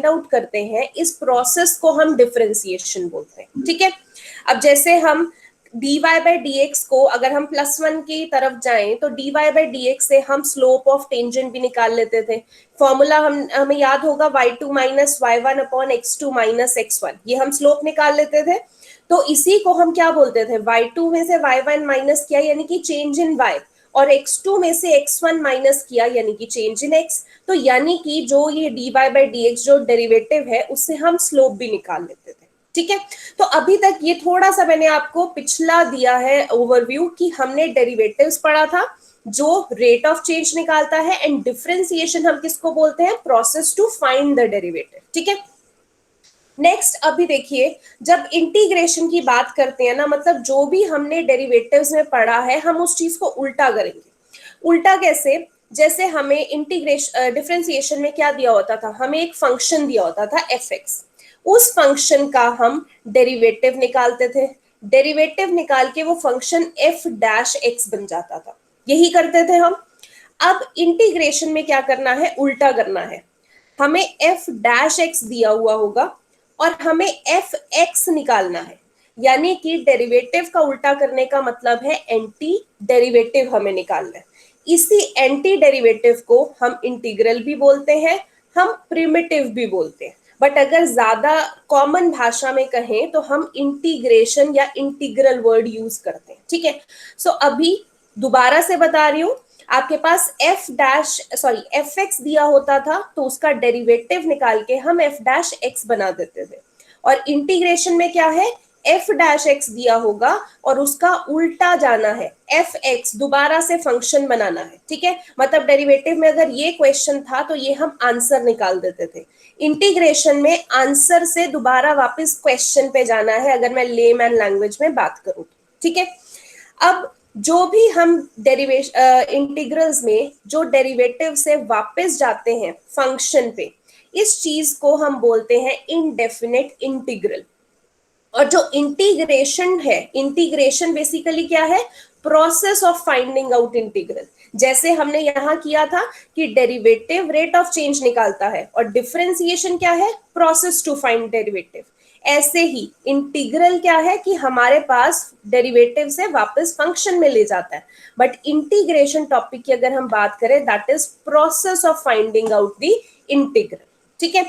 Find out करते हैं, इस प्रोसेस को हम डिफरेंशिएशन बोलते हैं, ठीक है। अब जैसे हम dy बाई डी एक्स को अगर हम +1 की तरफ जाएं तो dy बाई डी एक्स से हम स्लोप ऑफ टेंजेंट भी निकाल लेते थे। फॉर्मूला हमें याद होगा y2 minus y1 upon x2 minus x1, ये हम स्लोप निकाल लेते थे। तो इसी को हम क्या बोलते थे, y2 में से y1 माइनस किया यानी कि चेंज इन y, और x2 में से x1 माइनस किया यानी कि चेंज इन x। तो यानी कि जो ये dy बाई डी एक्स जो डेरिवेटिव है उससे हम स्लोप भी निकाल लेते थे, ठीक है। तो अभी तक ये थोड़ा सा मैंने आपको पिछला दिया है ओवरव्यू कि हमने डेरिवेटिव्स पढ़ा था जो रेट ऑफ चेंज निकालता है, एंड डिफरेंशिएशन हम किसको बोलते हैं, process to find the derivative, ठीक है। नेक्स्ट अभी देखिए, जब इंटीग्रेशन की बात करते हैं ना, मतलब जो भी हमने डेरिवेटिव्स में पढ़ा है हम उस चीज को उल्टा करेंगे। उल्टा कैसे, जैसे हमें इंटीग्रेशन डिफरेंशिएशन में क्या दिया होता था, हमें एक फंक्शन दिया होता था fx, उस फंक्शन का हम डेरिवेटिव निकालते थे, डेरिवेटिव निकाल के वो फंक्शन f डैश x बन जाता था, यही करते थे हम। अब इंटीग्रेशन में क्या करना है, उल्टा करना है, हमें f डैश x दिया हुआ होगा और हमें fx निकालना है, यानी कि डेरिवेटिव का उल्टा करने का मतलब है एंटी डेरिवेटिव हमें निकालना है। इसी एंटी डेरिवेटिव को हम इंटीग्रल भी बोलते हैं, हम प्रिमिटिव भी बोलते हैं, बट अगर ज्यादा कॉमन भाषा में कहें तो हम इंटीग्रेशन या इंटीग्रल वर्ड यूज करते हैं, ठीक है। सो अभी दोबारा से बता रही हूं, आपके पास एफ एक्स दिया होता था तो उसका डेरिवेटिव निकाल के हम एफ डैश एक्स बना देते थे, और इंटीग्रेशन में क्या है, एफ डैश एक्स दिया होगा और उसका उल्टा जाना है, एफ एक्स दोबारा से फंक्शन बनाना है, ठीक है। मतलब डेरिवेटिव में अगर ये क्वेश्चन था तो ये हम आंसर निकाल देते थे, इंटीग्रेशन में आंसर से दोबारा वापस क्वेश्चन पे जाना है, अगर मैं लेमैन लैंग्वेज में बात करूं, ठीक है। अब जो भी हम इंटीग्रल्स में जो डेरिवेटिव से वापस जाते हैं फंक्शन पे, इस चीज को हम बोलते हैं इनडेफिनेट इंटीग्रल। और जो इंटीग्रेशन है, इंटीग्रेशन बेसिकली क्या है, process of finding out integral. जैसे हमने यहां किया था कि डेरिवेटिव रेट ऑफ चेंज निकालता है और डिफरेंशिएशन क्या है, प्रोसेस टू फाइंड डेरिवेटिव। ऐसे ही इंटीग्रल क्या है कि हमारे पास डेरिवेटिव से वापस फंक्शन में ले जाता है, बट इंटीग्रेशन टॉपिक की अगर हम बात करें that is process of finding out the integral, ठीक है।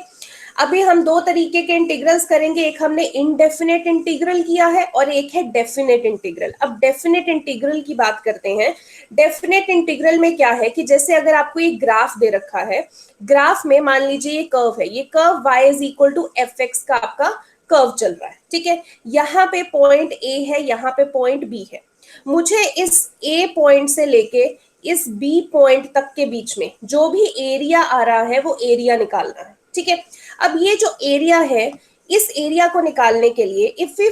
अभी हम दो तरीके के इंटीग्रल्स करेंगे, एक हमने इनडेफिनेट इंटीग्रल किया है और एक है डेफिनेट इंटीग्रल। अब डेफिनेट इंटीग्रल की बात करते हैं। डेफिनेट इंटीग्रल में क्या है कि जैसे अगर आपको एक ग्राफ दे रखा है, ग्राफ में मान लीजिए ये कर्व है, ये curve y is equal to F X का आपका कर्व चल रहा है, ठीक है। यहाँ पे पॉइंट A है, यहाँ पे पॉइंट B है, मुझे इस A पॉइंट से लेके इस B पॉइंट तक के बीच में जो भी एरिया आ रहा है वो एरिया निकालना है, ठीक है। अब ये जो एरिया है, इस एरिया को निकालने के लिए if we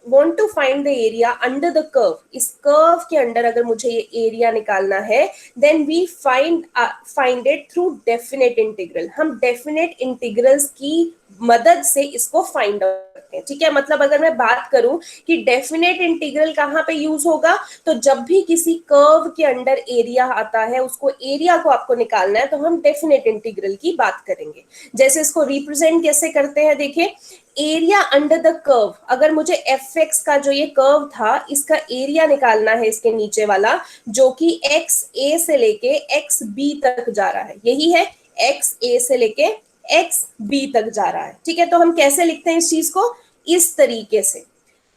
want to find the area under the curve, इस कर्व के अंडर अगर मुझे ये एरिया निकालना है, then we find it through definite integral. हम डेफिनेट इंटीग्रल्स की मदद से इसको फाइंड आउट करते हैं, ठीक है। मतलब अगर मैं बात करूं कि डेफिनेट इंटीग्रल कहां पे यूज होगा, तो जब भी किसी कर्व के अंडर एरिया आता है, उसको एरिया को आपको निकालना है तो हम डेफिनेट इंटीग्रल की बात करेंगे। जैसे इसको रिप्रेजेंट कैसे करते हैं, देखिए एरिया अंडर द कर्व, अगर मुझे एफ एक्स का जो ये कर्व था इसका एरिया निकालना है, इसके नीचे वाला जो कि एक्स ए से लेके एक्स बी तक जा रहा है, यही है एक्स ए से लेके एक्स बी तक जा रहा है, ठीक है। तो हम कैसे लिखते हैं इस चीज को, इस तरीके से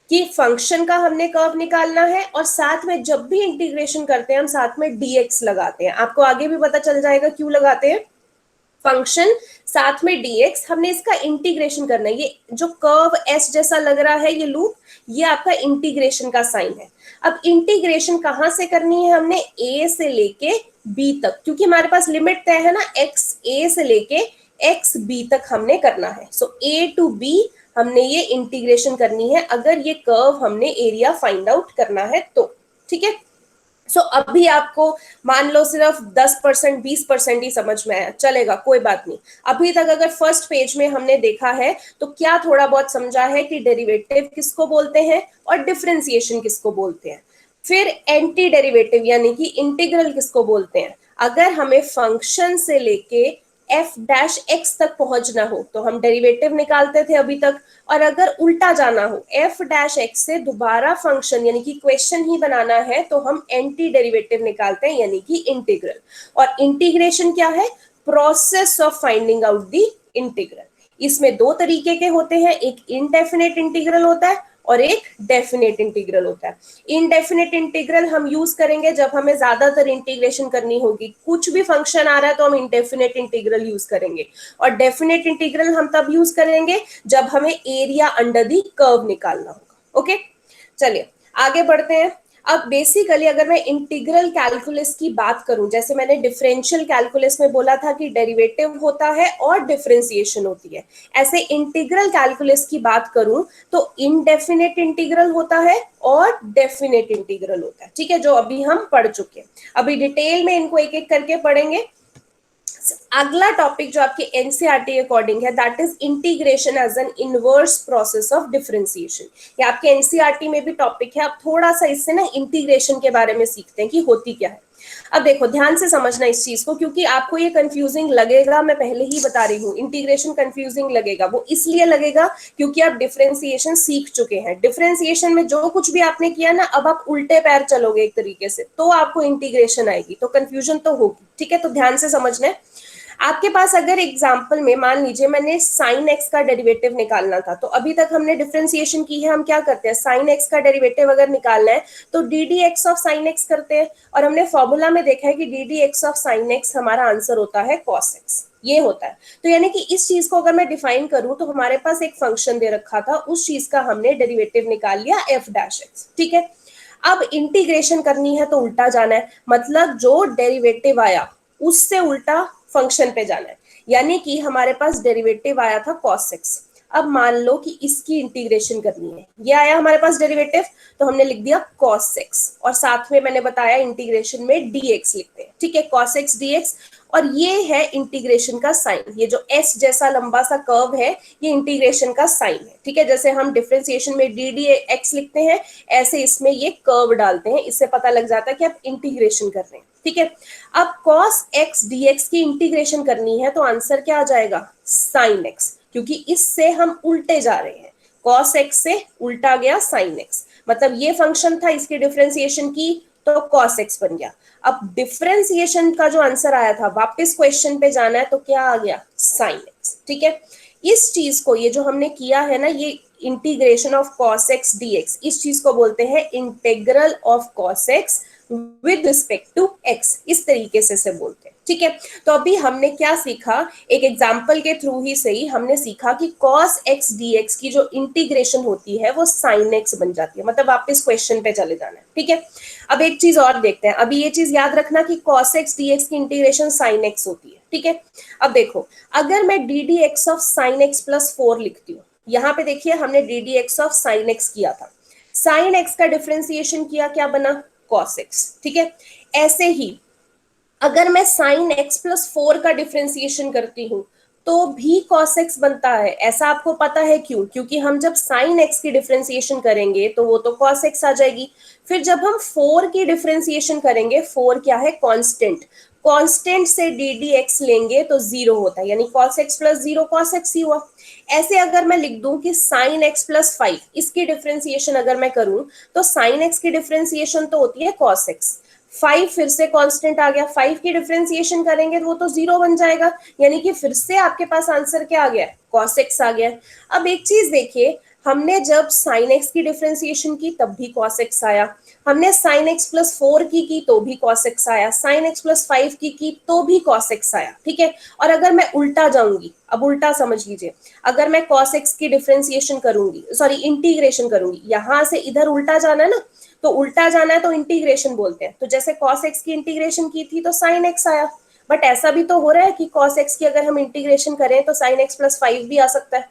कि फंक्शन का हमने कर्व निकालना है और साथ में जब भी इंटीग्रेशन करते हैं हम साथ में dx लगाते हैं। आपको आगे भी पता चल जाएगा क्यों लगाते हैं, फंक्शन साथ में dx, हमने इसका इंटीग्रेशन करना है। ये जो कर्व s जैसा लग रहा है ये लूप, ये आपका इंटीग्रेशन का साइन है। अब इंटीग्रेशन कहां से करनी है, हमने a से लेके b तक, क्योंकि हमारे पास लिमिट तय है ना, x a से लेके एक्स बी तक हमने करना है। सो ए टू बी हमने ये इंटीग्रेशन करनी है अगर ये कर्व हमने एरिया फाइंड आउट करना है तो, ठीक है। सो अभी आपको मान लो सिर्फ 10% 20% ही समझ में आया, चलेगा कोई बात नहीं। अभी तक अगर फर्स्ट पेज में हमने देखा है तो क्या थोड़ा बहुत समझा है कि डेरिवेटिव किसको बोलते हैं और डिफरेंशिएशन किसको बोलते हैं। फिर एंटी डेरिवेटिव यानी कि इंटीग्रल किसको बोलते हैं, अगर हमें फंक्शन से लेके f डैश x तक पहुंचना हो तो हम डेरिवेटिव निकालते थे अभी तक, और अगर उल्टा जाना हो f डैश x से दोबारा फंक्शन यानी कि क्वेश्चन ही बनाना है तो हम एंटी डेरिवेटिव निकालते हैं यानी कि इंटीग्रल। और इंटीग्रेशन क्या है? Process of finding out the integral. इसमें दो तरीके के होते हैं, एक इनडेफिनेट इंटीग्रल होता है और एक डेफिनेट इंटीग्रल होता है। इनडेफिनेट इंटीग्रल हम यूज करेंगे जब हमें ज्यादातर इंटीग्रेशन करनी होगी, कुछ भी फंक्शन आ रहा है तो हम इनडेफिनेट इंटीग्रल यूज करेंगे, और डेफिनेट इंटीग्रल हम तब यूज करेंगे जब हमें एरिया अंडर दी कर्व निकालना होगा। ओके, चलिए आगे बढ़ते हैं। अब बेसिकली अगर मैं इंटीग्रल कैलकुलस की बात करूं, जैसे मैंने डिफरेंशियल कैलकुलस में बोला था कि डेरिवेटिव होता है और डिफरेंशिएशन होती है, ऐसे इंटीग्रल कैलकुलस की बात करूं तो इनडेफिनेट इंटीग्रल होता है और डेफिनेट इंटीग्रल होता है। ठीक है, जो अभी हम पढ़ चुके हैं, अभी डिटेल में इनको एक एक करके पढ़ेंगे। अगला टॉपिक जो आपके एनसीईआरटी अकॉर्डिंग है that is integration as an inverse process of differentiation. ये आपके एनसीईआरटी में भी टॉपिक है। अब थोड़ा सा इससे ना इंटीग्रेशन के बारे में सीखते हैं कि होती क्या है। अब देखो ध्यान से समझना इस चीज को, क्योंकि आपको ये कंफ्यूजिंग लगेगा, मैं पहले ही बता रही हूँ इंटीग्रेशन कंफ्यूजिंग लगेगा। वो इसलिए लगेगा क्योंकि आप डिफरेंशिएशन सीख चुके हैं। डिफरेंशिएशन में जो कुछ भी आपने किया ना, अब आप उल्टे पैर चलोगे एक तरीके से, तो आपको इंटीग्रेशन आएगी, तो कंफ्यूजन तो होगी। ठीक है, तो ध्यान से समझना है। आपके पास अगर एग्जाम्पल में मान लीजिए मैंने साइन एक्स का डेरिवेटिव निकालना था, तो अभी तक हमने डिफरेंशिएशन की है, हम क्या करते हैं, साइन एक्स का डेरिवेटिव अगर निकालना है तो D D X of sine x करते हैं, और हमने फॉर्मूला में देखा है कि D D X of sine x हमारा आंसर होता है कॉस एक्स, ये होता है। तो यानी कि इस चीज को अगर मैं डिफाइन करूं तो हमारे पास एक फंक्शन दे रखा था, उस चीज का हमने डेरिवेटिव निकाल लिया एफ डैश एक्स। ठीक है, अब इंटीग्रेशन करनी है तो उल्टा जाना है, मतलब जो डेरिवेटिव आया उससे उल्टा फंक्शन पे जाना है। यानी कि हमारे पास डेरिवेटिव आया था cos x, अब मान लो कि इसकी इंटीग्रेशन करनी है, ये आया हमारे पास डेरिवेटिव, तो हमने लिख दिया cos x, और साथ में मैंने बताया इंटीग्रेशन में dx लिखते हैं। ठीक है, cos x dx, और ये है इंटीग्रेशन का साइन, ये जो s जैसा लंबा सा कर्व है ये इंटीग्रेशन का साइन है। ठीक है, जैसे हम डिफरेंशिएशन में डी डी एक्स लिखते हैं, ऐसे इसमें ये कर्व डालते हैं, इससे पता लग जाता है कि आप इंटीग्रेशन कर रहे हैं। ठीक है, अब cos x dx की इंटीग्रेशन करनी है तो आंसर क्या आ जाएगा, sin x, क्योंकि इससे हम उल्टे जा रहे हैं, cos x से उल्टा गया sin x, मतलब ये फंक्शन था, इसकी डिफरेंशिएशन की तो cos x बन गया। अब डिफरेंशिएशन का जो आंसर आया था, वापस क्वेश्चन पे जाना है तो क्या आ गया, sin x। ठीक है, इस चीज को, ये जो हमने किया है ना, ये integration of cos x dx, इस चीज को बोलते हैं integral of cos x with respect to x, इस तरीके से बोलते हैं। ठीक है, तो अभी हमने क्या सीखा, एक एग्जांपल के थ्रू ही सही हमने सीखा कि cos x dx की जो इंटीग्रेशन होती है वो sin x बन जाती है, मतलब वापस क्वेश्चन पे चले जाना है। ठीक है, अब एक चीज और देखते हैं, अभी ये चीज याद रखना कि cos x dx की इंटीग्रेशन sin x होती है। ठीक है, अब देखो अगर मैं D D X of sine x plus 4 लिखती हूँ, यहाँ पे देखिए हमने D D X of sine x किया था, साइन एक्स का डिफरेंशिएशन किया, क्या बना, cos x। ठीक है, ऐसे ही अगर मैं sin x प्लस 4 का डिफरेंशिएशन करती हूँ तो भी cos x बनता है। ऐसा आपको पता है क्यों, क्योंकि हम जब sin x की डिफरेंशिएशन करेंगे तो वो तो cos x आ जाएगी, फिर जब हम 4 की डिफरेंशिएशन करेंगे, 4 क्या है, कांस्टेंट, कांस्टेंट से डी डी एक्स लेंगे तो 0 होता है, यानी cos x plus 0 cos x ही हुआ। ऐसे अगर मैं लिख दूं कि sin x प्लस 5, इसकी डिफरेंशिएशन अगर मैं करूं तो sin x की डिफरेंशिएशन तो होती है cos x, 5 फिर से कांस्टेंट आ गया, 5 की डिफरेंशिएशन करेंगे तो वो तो 0 बन जाएगा, यानी कि फिर से आपके पास आंसर क्या आ गया, cos x आ गया। अब एक चीज देखिए, हमने जब sin x की डिफरेंशिएशन की तब भी cos x आया, हमने sin x प्लस 4 की तो भी cos x आया, sin x प्लस 5 की तो भी cos x आया। ठीक है, और अगर मैं उल्टा जाऊंगी, अब उल्टा समझ लीजिए, अगर मैं cos x की डिफरेंशिएशन करूंगी, सॉरी इंटीग्रेशन करूंगी, यहां से इधर उल्टा जाना है ना, तो उल्टा जाना है तो इंटीग्रेशन बोलते हैं, तो जैसे cos x की इंटीग्रेशन की थी तो sin x आया, बट ऐसा भी तो हो रहा है कि cos x की अगर हम इंटीग्रेशन करें तो sin x प्लस 5 भी आ सकता है,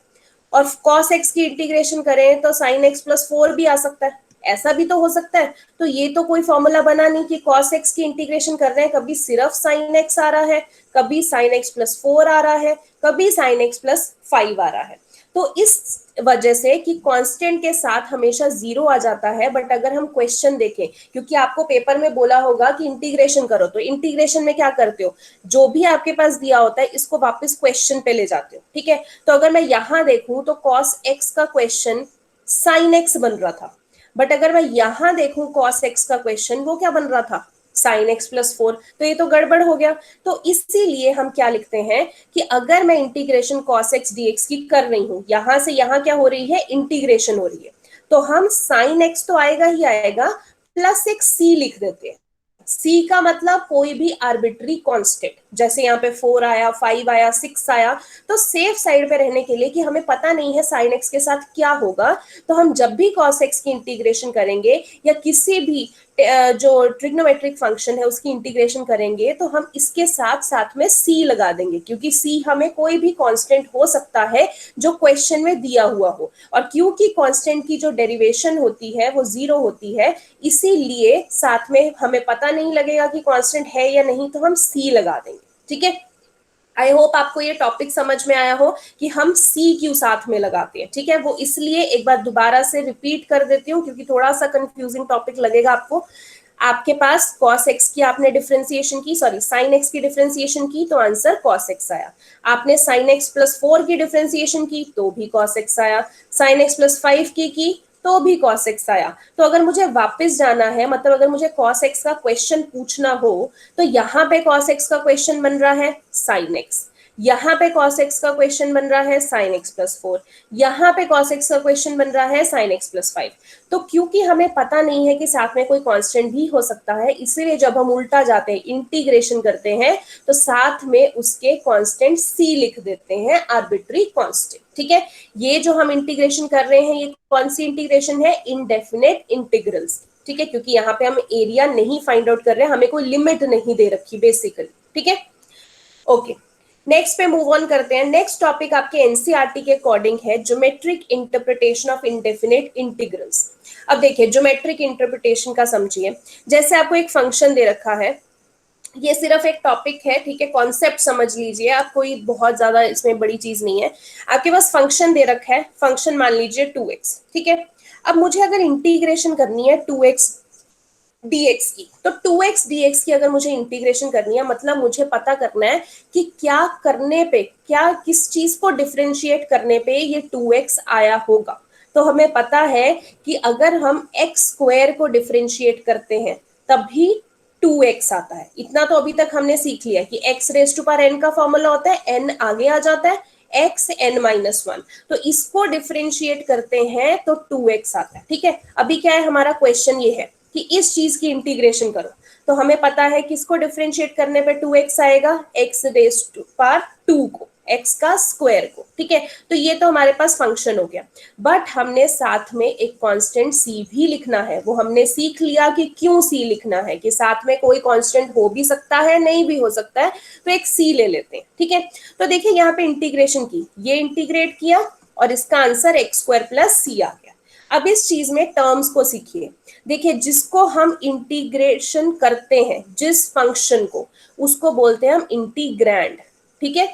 और cos x की इंटीग्रेशन करें तो sin x प्लस 4 भी आ सकता है, ऐसा भी तो हो सकता है। तो ये तो कोई फॉर्मूला बना नहीं कि cos x की इंटीग्रेशन कर रहे हैं, कभी सिर्फ sin x आ रहा है, कभी sin x प्लस 4 आ रहा है, कभी sin x प्लस 5 आ रहा है। तो इस वजह से कि कांस्टेंट के साथ हमेशा जीरो आ जाता है, बट अगर हम क्वेश्चन देखें, क्योंकि आपको पेपर में बोला होगा कि इंटीग्रेशन करो, तो इंटीग्रेशन में क्या करते हो, जो भी आपके पास दिया होता है इसको वापस क्वेश्चन पे ले जाते हो, ठीक है। तो अगर मैं यहां देखूं तो cos x का क्वेश्चन sin x बन रहा था, बट अगर मैं यहां देखूं cos x का क्वेश्चन वो क्या बन रहा था, sin x प्लस 4, तो ये तो गड़बड़ हो गया। तो इसीलिए हम क्या लिखते हैं कि अगर मैं इंटीग्रेशन cos x dx की कर रही हूं, यहां से यहां क्या हो रही है, इंटीग्रेशन हो रही है, तो हम sin x तो आएगा ही आएगा, प्लस एक c लिख देते हैं। c का मतलब कोई भी आर्बिट्री कांस्टेंट, जैसे यहाँ पे 4 आया, 5 आया, 6 आया, तो सेफ साइड पे रहने के लिए कि हमें पता नहीं है sin x के साथ क्या होगा, तो हम जब भी cos x की इंटीग्रेशन करेंगे या किसी भी जो ट्रिग्नोमेट्रिक फंक्शन है उसकी इंटीग्रेशन करेंगे, तो हम इसके साथ साथ में c लगा देंगे, क्योंकि c हमें कोई भी कांस्टेंट हो सकता है जो क्वेश्चन में दिया हुआ हो, और क्योंकि कांस्टेंट की जो डेरिवेशन होती है वो जीरो होती है, इसीलिए साथ में हमें पता नहीं लगेगा कि कांस्टेंट है या नहीं, तो हम c लगा देंगे, ठीक है। आई होप आपको ये टॉपिक समझ में आया हो कि हम सी क्यों साथ में लगाते हैं, ठीक है। वो इसलिए एक बार दोबारा से रिपीट कर देती हूँ क्योंकि थोड़ा सा कंफ्यूजिंग टॉपिक लगेगा आपको। आपके पास cos x की आपने डिफरेंशिएशन की, सॉरी sin x की डिफरेंशिएशन की, तो आंसर cos x आया। आपने sin x प्लस 4 की डिफरेंशिएशन की तो भी cos x आया, sin x प्लस 5 की तो भी cos x आया। तो अगर मुझे वापस जाना है, मतलब अगर मुझे cos x का क्वेश्चन पूछना हो, तो यहाँ पे cos x का क्वेश्चन बन रहा है sin x, यहाँ पे cos x का क्वेश्चन बन रहा है sin x प्लस 4, यहाँ पे cos x का क्वेश्चन बन रहा है sin x प्लस 5। तो क्योंकि हमें पता नहीं है कि साथ में कोई कांस्टेंट भी हो सकता है, इसीलिए जब हम उल्टा जाते हैं, इंटीग्रेशन करते हैं, तो साथ में उसके कांस्टेंट c लिख देते हैं, आर्बिट्री कांस्टेंट, ठीक है। ये जो हम इंटीग्रेशन कर रहे हैं, ये कौन सी इंटीग्रेशन है, इनडेफिनेट इंटीग्रल्स, ठीक है, क्योंकि यहाँ पे हम एरिया नहीं फाइंड आउट कर रहे हैं, हमें कोई लिमिट नहीं दे रखी बेसिकली, ठीक है। ओके, नेक्स्ट पे मूव ऑन करते हैं। नेक्स्ट टॉपिक आपके एनसीईआरटी के अकॉर्डिंग है geometric interpretation of indefinite integrals. अब देखिए ज्योमेट्रिक इंटरप्रिटेशन का समझिए, जैसे आपको एक फंक्शन दे रखा है, ये सिर्फ एक टॉपिक है, ठीक है, कॉन्सेप्ट समझ लीजिए आप, कोई बहुत ज्यादा इसमें बड़ी चीज नहीं है। आपके पास फंक्शन दे रखा है, फंक्शन मान लीजिए 2x, ठीक है। अब मुझे अगर इंटीग्रेशन करनी है 2x dx की, तो 2x dx की अगर मुझे इंटीग्रेशन करनी है, मतलब मुझे पता करना है कि क्या करने पे, क्या किस चीज को डिफरेंशिएट करने पे ये 2x आया होगा। तो हमें पता है कि अगर हम x स्क्वायर को डिफरेंशिएट करते हैं तभी 2x आता है। इतना तो अभी तक हमने सीख लिया कि x raise to power n का फॉर्मूला होता है, n आगे आ जाता है, x n माइनस 1, तो इसको डिफरेंशिएट करते हैं तो 2x आता है, ठीक है। अभी क्या है हमारा क्वेश्चन, ये है कि इस चीज की इंटीग्रेशन करो, तो हमें पता है कि इसको डिफरेंशिएट करने पे 2x आएगा, x रेज टू पावर 2 को, x का स्क्वायर को, ठीक है। तो ये तो हमारे पास फंक्शन हो गया, बट हमने साथ में एक कांस्टेंट c भी लिखना है। वो हमने सीख लिया कि क्यों c लिखना है, कि साथ में कोई कांस्टेंट हो भी सकता है, नहीं भी हो सकता है, तो एक c ले लेते हैं, ठीक है। तो देखिए यहाँ पे इंटीग्रेशन की, ये इंटीग्रेट किया और इसका answer x square plus c आ गया। अब इस चीज में टर्म्स को सीखिए। देखिए जिसको हम इंटीग्रेशन करते हैं, जिस फंक्शन को, उसको बोलते हैं हम इंटीग्रैंड, ठीक है।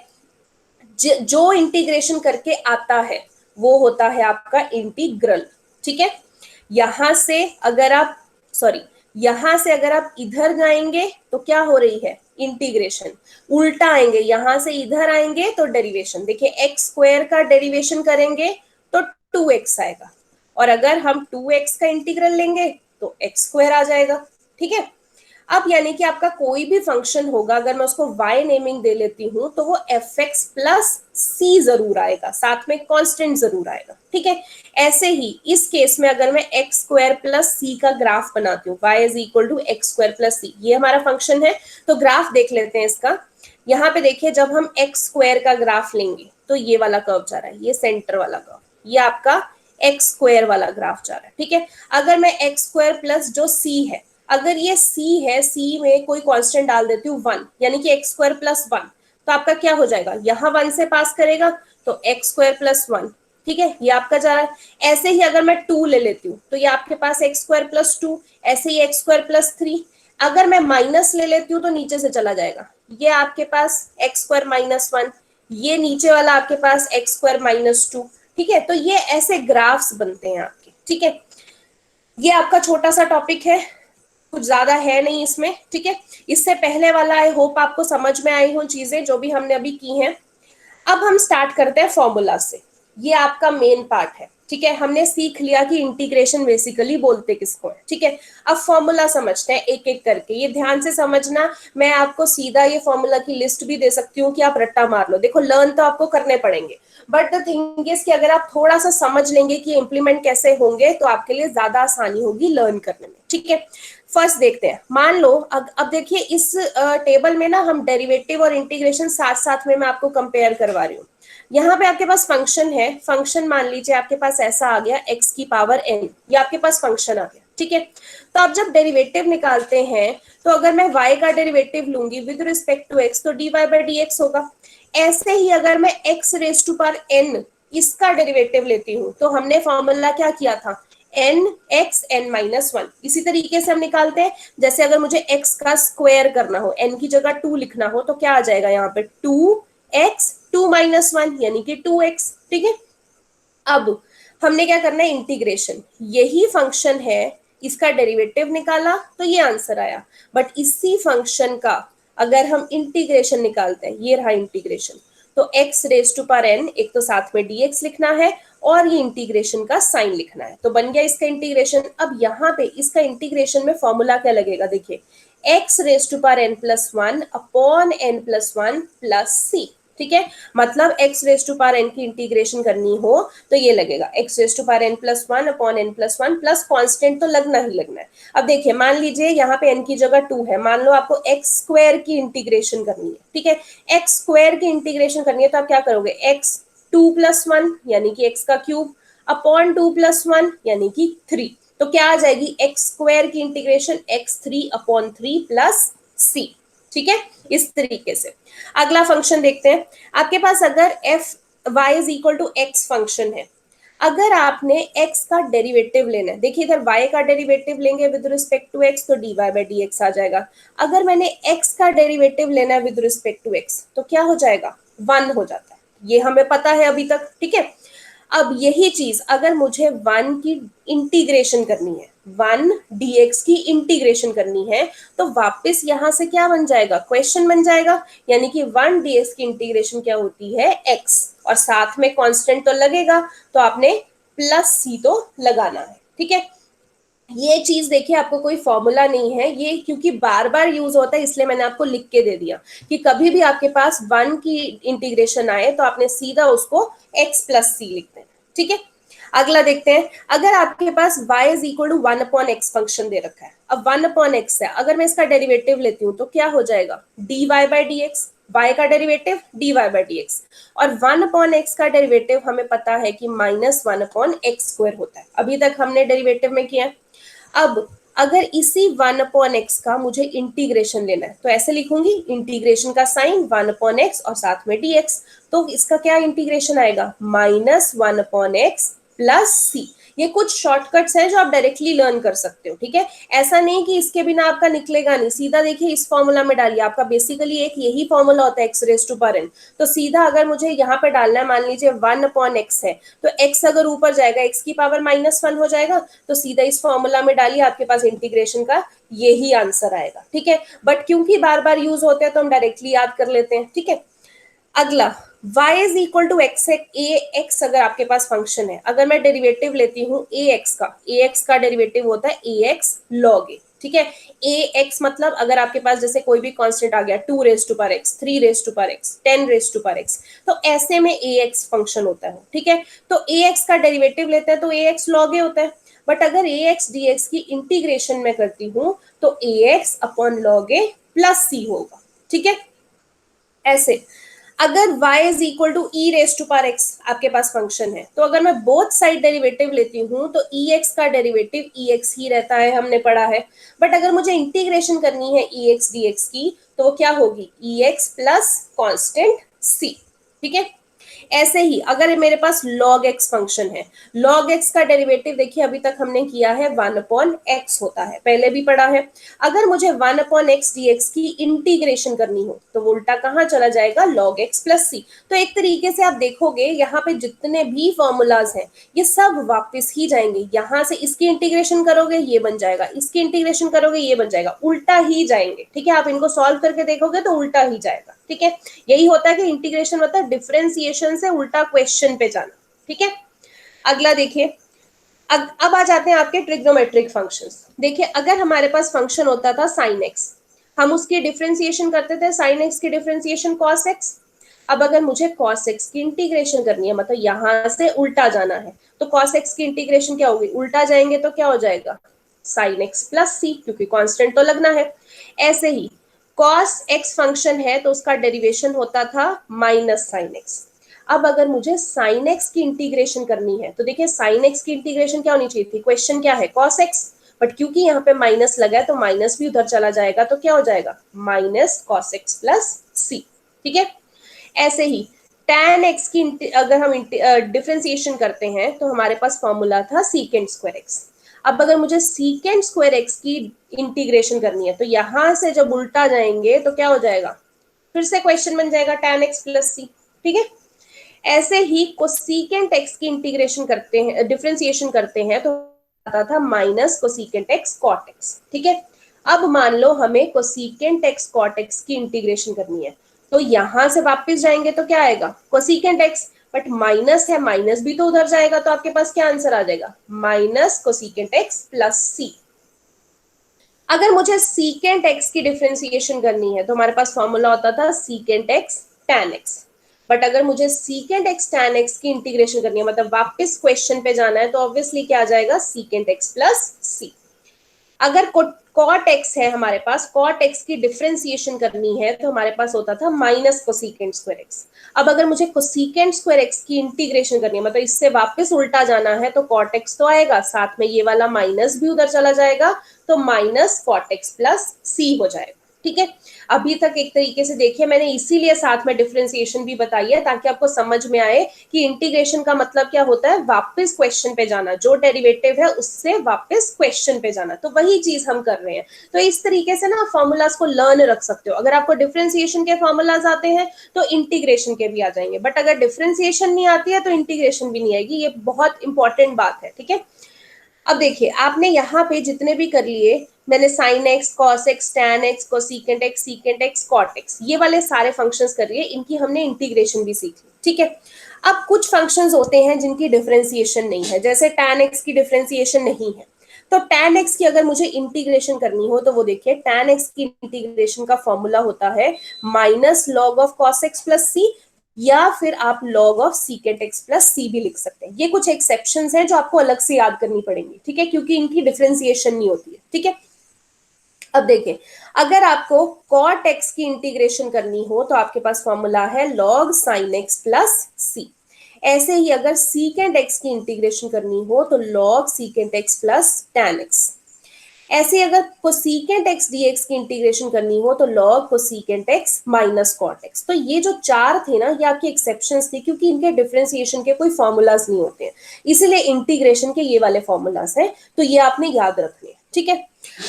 जो इंटीग्रेशन करके आता है वो होता है आपका इंटीग्रल, ठीक है। यहां से अगर आप, सॉरी, यहां से अगर आप इधर जाएंगे तो क्या हो रही है, इंटीग्रेशन। उल्टा आएंगे, यहां से इधर आएंगे तो डेरिवेशन। देखिए एक्स स्क्वायर का डेरिवेशन करेंगे तो 2x आएगा, और अगर हम 2x का इंटीग्रल लेंगे तो एक्स स्क्वायर आ जाएगा, ठीक है। अब यानी कि आपका कोई भी फंक्शन होगा, अगर मैं उसको y नेमिंग दे लेती हूं तो वो fx प्लस c जरूर आएगा, साथ में कांस्टेंट जरूर आएगा, ठीक है। ऐसे ही इस केस में अगर मैं एक्स स्क्वायर प्लस c का ग्राफ बनाती हूँ, y is equal to X square plus c, ये हमारा फंक्शन है, तो ग्राफ देख लेते हैं इसका। यहाँ पे देखिए जब हम एक्स स्क्वायर का ग्राफ लेंगे तो ये वाला कर्व जा रहा है, ये सेंटर वाला कर्व, ये आपका एक्स स्क्वायर वाला ग्राफ जा रहा है, ठीक है। अगर मैं एक्स स्क्वायर प्लस जो c है, अगर ये c है, c में कोई कांस्टेंट डाल देती हूँ 1, यानी कि एक्स स्क्वायर प्लस 1, तो आपका क्या हो जाएगा, यहाँ 1 से पास करेगा तो एक्स स्क्वायर प्लस 1, ठीक है, ये आपका जा रहा है। ऐसे ही अगर मैं 2 ले लेती हूँ तो ये आपके पास एक्स स्क्वायर प्लस 2, ऐसे ही एक्स स्क्वायर प्लस 3। अगर मैं माइनस ले लेती हूँ तो नीचे से चला जाएगा, ये आपके पास एक्स स्क्वायर माइनस 1, ये नीचे वाला आपके पास एक्स स्क्वायर माइनस 2, ठीक है, तो ये ऐसे ग्राफ्स बनते हैं आपके। ठीक है, ये आपका छोटा सा टॉपिक है, कुछ ज्यादा है नहीं इसमें। ठीक है, इससे पहले वाला आई होप आपको समझ में आई हो चीजें जो भी हमने अभी की हैं। अब हम स्टार्ट करते हैं फॉर्मूला से, ये आपका मेन पार्ट है। ठीक है, हमने सीख लिया कि इंटीग्रेशन बेसिकली बोलते किसको है। ठीक है, अब फॉर्मूला समझते हैं एक एक करके, ये ध्यान से समझना। मैं आपको सीधा ये फॉर्मूला की लिस्ट भी दे सकती हूँ कि आप रट्टा मार लो। देखो, लर्न तो आपको करने पड़ेंगे, बट द थिंग इज कि अगर आप थोड़ा सा समझ लेंगे कि इंप्लीमेंट कैसे होंगे तो आपके लिए ज्यादा आसानी होगी लर्न करने में। ठीक है, फर्स्ट देखते हैं। मान लो अब देखिए इस टेबल में ना हम डेरिवेटिव और इंटीग्रेशन साथ साथ में मैं आपको कंपेयर करवा रही हूँ। यहाँ पे आपके पास फंक्शन है, फंक्शन मान लीजिए आपके पास ऐसा आ गया x की पावर n, ये आपके पास फंक्शन आ गया। ठीक है, तो आप जब डेरिवेटिव निकालते हैं तो अगर मैं y का डेरिवेटिव लूंगी विद रिस्पेक्ट टू x तो dy बाई डी एक्स होगा। ऐसे ही अगर मैं x raise to power n इसका डेरिवेटिव लेती हूँ तो हमने फॉर्मूला क्या किया था, n x n minus one. इसी तरीके से हम निकालते हैं, जैसे अगर मुझे x का स्क्वायर करना हो, n की जगह 2 लिखना हो तो क्या आ जाएगा यहाँ पे 2x 2 माइनस वन यानी कि 2x। ठीक है, अब हमने क्या करना है, इंटीग्रेशन। यही फंक्शन है, इसका डेरिवेटिव निकाला तो ये आंसर आया। बट इसी फंक्शन का अगर हम इंटीग्रेशन निकालते हैं, ये रहा इंटीग्रेशन, तो x raise to power n, एक तो साथ में dx लिखना है और ये इंटीग्रेशन का साइन लिखना है, तो बन गया इसका इंटीग्रेशन। अब यहाँ पे इसका इंटीग्रेशन में फॉर्मूला क्या लगेगा, देखिए x raise to power n plus one upon n plus one plus C. ठीक है, मतलब x raise to power n की इंटीग्रेशन करनी हो तो ये लगेगा x raise to power n plus one upon n plus one plus constant तो लगना ही लगना है। अब देखिए मान लीजिए यहाँ पे n की जगह 2 है, मान लो आपको x स्क्वायर की इंटीग्रेशन करनी है। ठीक है, x स्क्वायर की इंटीग्रेशन करनी है तो आप क्या करोगे, x 2 प्लस वन यानी कि x का क्यूब अपॉन 2 प्लस वन यानी कि 3, तो क्या आ जाएगी x स्क्वायर की integration x3 upon 3 plus c। ठीक है, इस तरीके से। अगला फंक्शन देखते हैं, आपके पास अगर F Y is equal to X function है, अगर आपने x का डेरिवेटिव लेना है, देखिए इधर y का डेरिवेटिव लेंगे विद रिस्पेक्ट टू x तो dy बाई डी एक्स आ जाएगा। अगर मैंने x का डेरिवेटिव लेना है विद रिस्पेक्ट टू x तो क्या हो जाएगा, 1 हो जाता है, ये हमें पता है अभी तक। ठीक है, अब यही चीज अगर मुझे 1 की इंटीग्रेशन करनी है, 1 dx की इंटीग्रेशन करनी है तो वापस यहां से क्या बन जाएगा, क्वेश्चन बन जाएगा, यानी कि 1 dx की इंटीग्रेशन क्या होती है, x, और साथ में कांस्टेंट तो लगेगा तो आपने प्लस सी तो लगाना है। ठीक है, ये चीज देखिए आपको कोई फॉर्मूला नहीं है, ये क्योंकि बार बार यूज होता है इसलिए मैंने आपको लिख के दे दिया कि कभी भी आपके पास 1 की इंटीग्रेशन आए तो आपने सीधा उसको x प्लस सी लिख देना। ठीक है, अगला देखते हैं, अगर आपके पास y is equal to 1 upon x function दे रखा है, अब 1 अपॉन एक्स है, अगर मैं इसका डेरिवेटिव लेती हूँ तो क्या हो जाएगा, dy by D x, y का derivative dy by D x, और 1 अपॉन एक्स का डेरिवेटिव हमें पता है कि माइनस 1 अपॉन एक्स स्क्वायर होता है, अभी तक हमने डेरिवेटिव में किया। अब अगर इसी 1 अपॉन एक्स का मुझे इंटीग्रेशन लेना है तो ऐसे लिखूंगी, इंटीग्रेशन का साइन 1 अपॉन एक्स और साथ में dx, तो इसका क्या इंटीग्रेशन आएगा, minus 1 upon x plus C. ये कुछ शॉर्टकट्स हैं जो आप डायरेक्टली लर्न कर सकते हो। ठीक है, ऐसा नहीं कि इसके बिना आपका निकलेगा नहीं, सीधा देखिए इस फॉर्मूला में डालिए, आपका बेसिकली एक यही फॉर्मूला होता है X raise to power n, तो सीधा अगर मुझे यहाँ पे डालना है, मान लीजिए 1 अपॉन एक्स है तो x अगर ऊपर जाएगा x की पावर माइनस 1 हो जाएगा, तो सीधा इस फॉर्मूला में डालिए, आपके पास इंटीग्रेशन का यही आंसर आएगा। ठीक है, बट क्योंकि बार बार यूज होते हैं तो हम डायरेक्टली याद कर लेते हैं। ठीक है, अगला y is equal to X, A X अगर आपके पास फंक्शन है, अगर मैं डेरिवेटिव लेती हूँ ए एक्स का डेरिवेटिव होता है ए एक्स लॉग ए। ठीक है, ए एक्स मतलब अगर आपके पास जैसे कोई भी कांस्टेंट आ गया 2 raise to power X, 3 raise to power X, 10 raise to power X, तो ऐसे में ए एक्स फंक्शन होता है। ठीक है, तो ए एक्स का डेरिवेटिव लेते हैं तो ए एक्स लॉग ए होता है, बट अगर ए एक्स डी एक्स की इंटीग्रेशन में करती हूँ तो A X upon log A plus C होगा। ठीक है, ऐसे अगर y is equal to E raise to power X आपके पास फंक्शन है तो अगर मैं बोथ साइड डेरिवेटिव लेती हूँ तो ई एक्स का डेरिवेटिव ई एक्स ही रहता है, हमने पढ़ा है, बट अगर मुझे इंटीग्रेशन करनी है ई एक्स डी एक्स की तो वो क्या होगी, ई एक्स प्लस कॉन्स्टेंट सी। ठीक है, ऐसे ही अगर मेरे पास log x फंक्शन है, log x का डेरिवेटिव देखिए अभी तक हमने किया है 1/x होता है, पहले भी पढ़ा है। अगर मुझे 1/x dx की इंटीग्रेशन करनी हो तो वो उल्टा कहाँ चला जाएगा, log x प्लस सी। तो एक तरीके से आप देखोगे यहाँ पे जितने भी फॉर्मूलाज हैं ये सब वापस ही जाएंगे, यहाँ से इसकी इंटीग्रेशन करोगे ये बन जाएगा, इसकी इंटीग्रेशन करोगे ये बन जाएगा, उल्टा ही जाएंगे। ठीक है, आप इनको सॉल्व करके देखोगे तो उल्टा ही जाएगा। ठीक है, यही होता है कि इंटीग्रेशन मतलब डिफरेंशिएशन से उल्टा क्वेश्चन पे जाना। ठीक है, अगला देखिए, अब आ जाते हैं आपके ट्रिग्नोमेट्रिक फंक्शंस। देखिए अगर हमारे पास फंक्शन होता था साइन एक्स, हम उसकी डिफरेंशिएशन करते थे, साइन एक्स की डिफरेंशिएशन कॉस एक्स। अब अगर मुझे कॉस एक्स की इंटीग्रेशन करनी है, मतलब यहां से उल्टा जाना है, तो कॉस एक्स की इंटीग्रेशन क्या होगी, उल्टा जाएंगे तो क्या हो जाएगा, साइन एक्स प्लस सी, क्योंकि कांस्टेंट तो लगना है। ऐसे ही cos x फंक्शन है तो उसका डेरिवेशन होता था माइनस साइन एक्स। अब अगर मुझे साइन एक्स की इंटीग्रेशन करनी है तो देखिए साइन एक्स की इंटीग्रेशन क्या होनी चाहिए थी, क्वेश्चन क्या है cos x, बट क्योंकि यहाँ पे माइनस लगा है तो माइनस भी उधर चला जाएगा, तो क्या हो जाएगा minus cos x plus C. ठीक है, ऐसे ही tan x की अगर हम डिफरेंशिएशन करते हैं तो हमारे पास फॉर्मूला था सीकेंट स्क्वायर x। अब अगर मुझे सीकेंट स्क्वायर x की इंटीग्रेशन करनी है तो यहां से जब उल्टा जाएंगे तो क्या हो जाएगा, फिर से क्वेश्चन बन जाएगा tan x प्लस सी। ठीक है, ऐसे ही कोसीकेंट x की इंटीग्रेशन करते हैं, डिफरेंशिएशन करते हैं तो आता था minus cosecant x cot x। ठीक है, अब मान लो हमें कोसीकेंट x कॉट x की इंटीग्रेशन करनी है तो यहां से वापस जाएंगे तो क्या आएगा, कोसीकेंट x, बट माइनस है, माइनस भी तो उधर जाएगा, तो आपके पास क्या आंसर आ जाएगा, माइनस कोसीकेंट x प्लस सी। अगर मुझे सीकेंट x की डिफरेंशिएशन करनी है तो हमारे पास फॉर्मूला होता था secant x tan x, but अगर मुझे सीकेंट x tan x की इंटीग्रेशन करनी है, मतलब वापस क्वेश्चन पे जाना है, तो ऑब्वियसली क्या आ जाएगा, सीकेंट x प्लस सी। अगर cot x है हमारे पास, cot x की डिफरेंशिएशन करनी है तो हमारे पास होता था माइनस कोसीकेंट स्क्वायर x। अब अगर मुझे कोसीकेंट स्क्वायर x की इंटीग्रेशन करनी है, मतलब इससे वापस उल्टा जाना है, तो cot x तो आएगा, साथ में ये वाला माइनस भी उधर चला जाएगा, तो माइनस cot x प्लस सी हो जाएगा। ठीक है, अभी तक एक तरीके से देखिए मैंने इसीलिए साथ में डिफरेंशिएशन भी बताई है ताकि आपको समझ में आए कि इंटीग्रेशन का मतलब क्या होता है, वापस क्वेश्चन पे जाना, जो डेरिवेटिव है उससे वापस क्वेश्चन पे जाना, तो वही चीज हम कर रहे हैं। तो इस तरीके से ना फॉर्मूलाज को लर्न रख सकते हो, अगर आपको डिफरेंशिएशन के फॉर्मूलाज आते हैं तो इंटीग्रेशन के भी आ जाएंगे, बट अगर डिफरेंशिएशन नहीं आती है तो इंटीग्रेशन भी नहीं आएगी, ये बहुत इंपॉर्टेंट बात है। ठीक है, अब देखिए आपने यहाँ पे जितने भी कर लिए, मैंने sine X, cos X, tan X, cosecant X, secant X, cot X, ये वाले सारे फंक्शंस कर लिए, इनकी हमने इंटीग्रेशन भी सीख ली। ठीक है, अब कुछ फंक्शंस होते हैं जिनकी डिफरेंशिएशन नहीं है, जैसे टैन एक्स की डिफरेंशिएशन नहीं है, तो टैन एक्स की अगर मुझे इंटीग्रेशन करनी हो तो वो देखिए टैन एक्स की इंटीग्रेशन का फॉर्मूला होता है minus log of cos x plus C, या फिर आप log of secant x plus C भी लिख सकते हैं। ये कुछ एक्सेप्शंस हैं जो आपको अलग से याद करनी पड़ेंगी। ठीक है, क्योंकि इनकी डिफरेंशिएशन नहीं होती है। ठीक है, अब देखिए अगर आपको cot x की इंटीग्रेशन करनी हो तो आपके पास फॉर्मूला है log sin x plus C. ऐसे ही अगर सीकेंट x की इंटीग्रेशन करनी हो तो log secant x plus tan x। ऐसे अगर कोसीकेंट x dx की इंटीग्रेशन करनी हो तो log cosecant x minus cot x। तो ये जो चार थे ना, ये आपके एक्सेप्शंस थे क्योंकि इनके डिफरेंशिएशन के कोई फॉर्मूलाज नहीं होते हैं, इसीलिए इंटीग्रेशन के ये वाले फॉर्मूलाज हैं, तो ये आपने याद रखने हैं। ठीक है,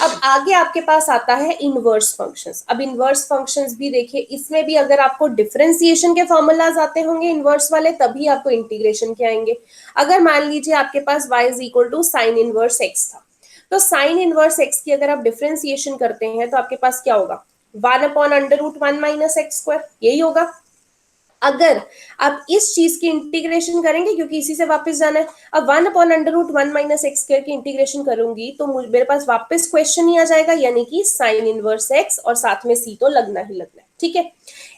अब आगे आपके पास आता है इनवर्स फंक्शंस। अब इनवर्स फंक्शंस भी देखिए, इसमें भी अगर आपको डिफरेंशिएशन के फॉर्मूलाज आते होंगे इनवर्स वाले, तभी आपको इंटीग्रेशन के आएंगे। अगर मान लीजिए आपके पास y is equal to sine inverse x था, तो साइन इनवर्स x की अगर आप डिफरेंशिएशन करते हैं तो आपके पास क्या होगा, 1/√1 माइनस एक्स स्क्वायर, यही होगा। अगर आप इस चीज की इंटीग्रेशन करेंगे, क्योंकि इसी से वापस जाना है, अब 1/√1 माइनस एक्स स्क्वायर की इंटीग्रेशन करूंगी तो मेरे पास वापस क्वेश्चन ही आ जाएगा, यानी कि साइन इनवर्स एक्स और साथ में सी तो लगना ही लगना है। ठीक है,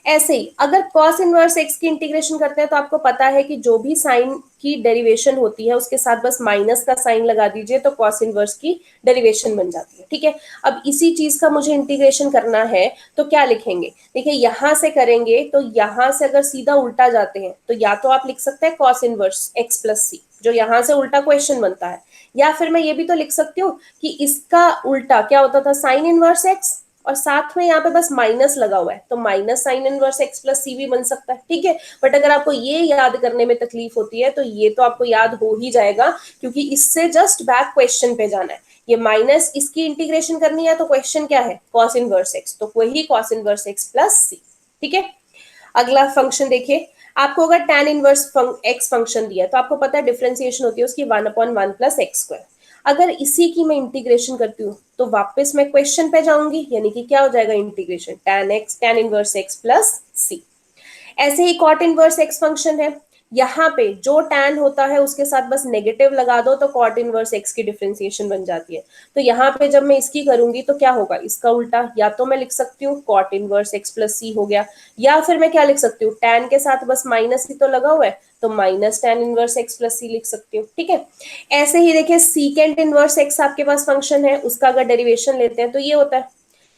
ऐसे ही अगर कॉस इनवर्स एक्स की इंटीग्रेशन करते हैं तो आपको पता है कि जो भी साइन की डेरिवेशन होती है उसके साथ बस माइनस का साइन लगा दीजिए तो कॉस इनवर्स की डेरिवेशन बन जाती है। ठीक है, अब इसी चीज का मुझे इंटीग्रेशन करना है तो क्या लिखेंगे, देखिए यहां से करेंगे तो यहां से अगर सीधा उल्टा जाते हैं तो या तो आप लिख सकते हैं कॉस इनवर्स एक्स प्लस सी, जो यहां से उल्टा क्वेश्चन बनता है, या फिर मैं ये भी तो लिख सकती हूँ कि इसका उल्टा क्या होता था, साइन इनवर्स एक्स, और साथ में यहाँ पे बस माइनस लगा हुआ है, तो minus sine inverse x plus C भी बन सकता है, ठीक है। बट अगर आपको ये याद करने में तकलीफ होती है तो ये तो आपको याद हो ही जाएगा, क्योंकि इससे जस्ट बैक क्वेश्चन पे जाना है। ये माइनस इसकी इंटीग्रेशन करनी है, तो क्वेश्चन क्या है, कॉस इनवर्स एक्स, तो वही cos inverse x plus C, ठीक है। अगला फंक्शन देखिए, आपको अगर tan इनवर्स एक्स फंक्शन दिया है तो आपको पता है डिफरेंशिएशन होती है उसकी 1/1 प्लस एक्स स्क्वायर। अगर इसी की मैं इंटीग्रेशन करती हूँ तो वापस मैं क्वेश्चन पे जाऊंगी, यानी कि क्या हो जाएगा integration tan inverse x plus C. ऐसे ही कॉट इनवर्स एक्स फंक्शन है, यहाँ पे जो tan होता है उसके साथ बस नेगेटिव लगा दो तो कॉट इनवर्स एक्स की डिफरेंशिएशन बन जाती है। तो यहाँ पे जब मैं इसकी करूंगी तो क्या होगा, इसका उल्टा, या तो मैं लिख सकती हूँ कॉट इनवर्स एक्स प्लस सी हो गया, या फिर मैं क्या लिख सकती हूँ, tan के साथ बस माइनस ही तो लगा हुआ है तो minus tan inverse x plus C लिख सकती हूँ, ठीक है। ऐसे ही देखिए सीकेंट इनवर्स एक्स आपके पास फंक्शन है, उसका अगर डेरिवेशन लेते हैं तो ये होता है,